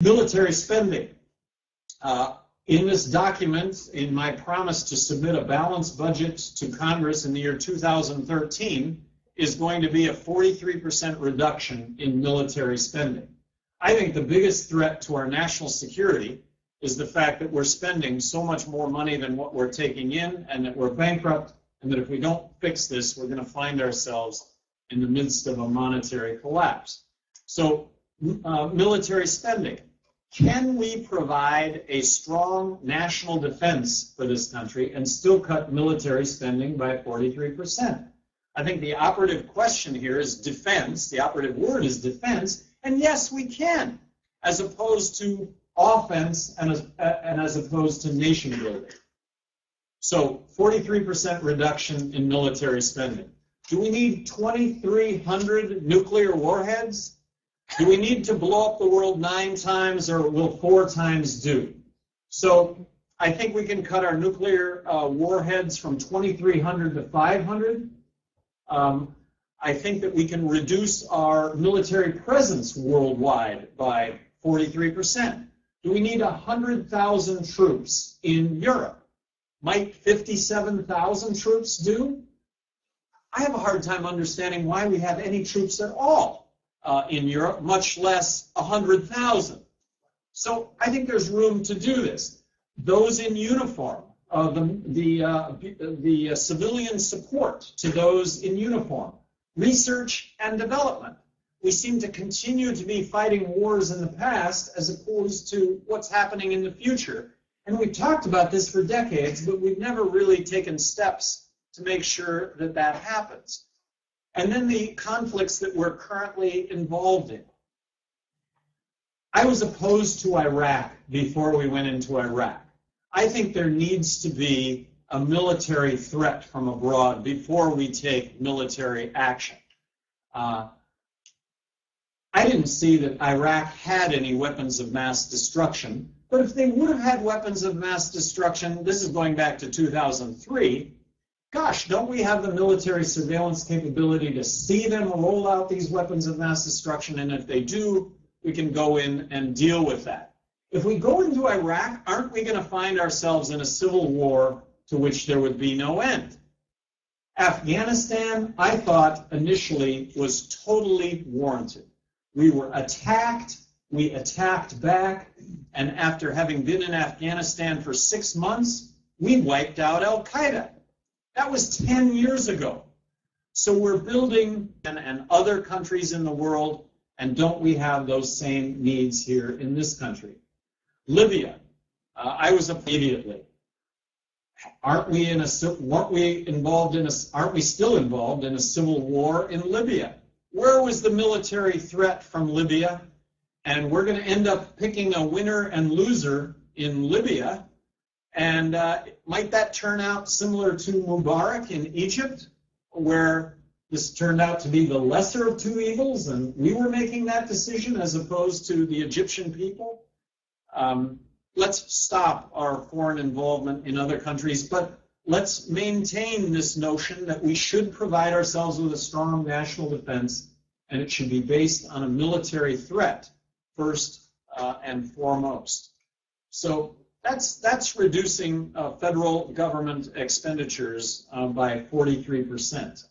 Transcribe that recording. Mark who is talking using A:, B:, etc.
A: Military spending. In this document, in my promise to submit a balanced budget to Congress in the year 2013, is going to be a 43% reduction in military spending. I think the biggest threat to our national security is the fact that we're spending so much more money than what we're taking in, and that we're bankrupt, and that if we don't fix this, we're going to find ourselves in the midst of a monetary collapse. So, military spending. Can we provide a strong national defense for this country and still cut military spending by 43%? I think the operative question here is defense. The operative word is defense. And yes, we can, as opposed to offense and as opposed to nation building. So 43% reduction in military spending. Do we need 2,300 nuclear warheads? Do we need to blow up the world 9 times, or will 4 times do? So I think we can cut our nuclear warheads from 2,300 to 500. I think that we can reduce our military presence worldwide by 43%. Do we need 100,000 troops in Europe? Might 57,000 troops do? I have a hard time understanding why we have any troops at all in Europe, much less 100,000. So I think there's room to do this. Those in uniform, the civilian support to those in uniform, research and development. We seem to continue to be fighting wars in the past as opposed to what's happening in the future. And we've talked about this for decades, but we've never really taken steps to make sure that that happens. And then the conflicts that we're currently involved in. I was opposed to Iraq before we went into Iraq. I think there needs to be a military threat from abroad before we take military action. I didn't see that Iraq had any weapons of mass destruction, but if they would have had weapons of mass destruction, this is going back to 2003, gosh, don't we have the military surveillance capability to see them roll out these weapons of mass destruction? And if they do, we can go in and deal with that. If we go into Iraq, aren't we going to find ourselves in a civil war to which there would be no end? Afghanistan, I thought initially, was totally warranted. We were attacked, we attacked back, and after having been in Afghanistan for 6 months, we wiped out Al-Qaeda. That was 10 years ago. So we're building, and other countries in the world, and don't we have those same needs here in this country? Libya, I was immediately. Aren't we still involved in a civil war in Libya? Where was the military threat from Libya? And we're going to end up picking a winner and loser in Libya. And might that turn out similar to Mubarak in Egypt, where this turned out to be the lesser of two evils, and we were making that decision as opposed to the Egyptian people? Let's stop our foreign involvement in other countries, but let's maintain this notion that we should provide ourselves with a strong national defense, and it should be based on a military threat first and foremost. So that's reducing federal government expenditures by 43%.